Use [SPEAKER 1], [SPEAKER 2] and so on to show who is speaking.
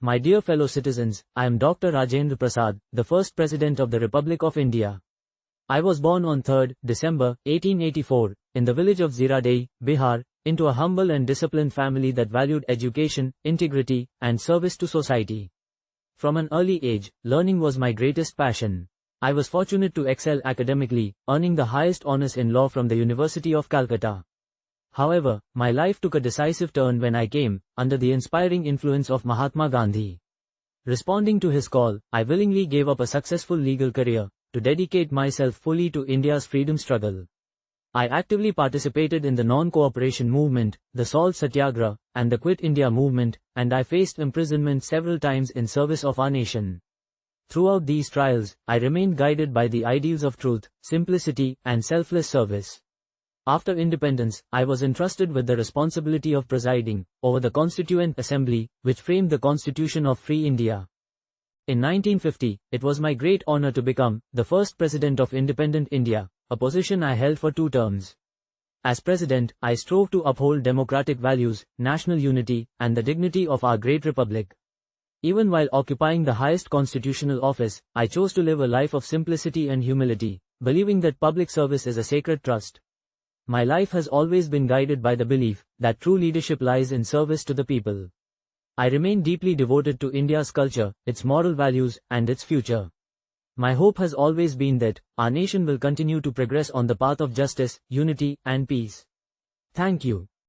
[SPEAKER 1] My dear fellow citizens, I am Dr. Rajendra Prasad, the first President of the Republic of India. I was born on 3rd December 1884, in the village of Ziradei, Bihar, into a humble and disciplined family that valued education, integrity, and service to society. From an early age, learning was my greatest passion. I was fortunate to excel academically, earning the highest honors in law from the University of Calcutta. However, my life took a decisive turn when I came under the inspiring influence of Mahatma Gandhi. Responding to his call, I willingly gave up a successful legal career to dedicate myself fully to India's freedom struggle. I actively participated in the non-cooperation movement, the Salt Satyagraha, and the Quit India movement, and I faced imprisonment several times in service of our nation. Throughout these trials, I remained guided by the ideals of truth, simplicity, and selfless service. After independence, I was entrusted with the responsibility of presiding over the Constituent Assembly, which framed the Constitution of Free India. In 1950, it was my great honor to become the first President of independent India, a position I held for 2 terms. As President, I strove to uphold democratic values, national unity, and the dignity of our great republic. Even while occupying the highest constitutional office, I chose to live a life of simplicity and humility, believing that public service is a sacred trust. My life has always been guided by the belief that true leadership lies in service to the people. I remain deeply devoted to India's culture, its moral values, and its future. My hope has always been that our nation will continue to progress on the path of justice, unity, and peace. Thank you.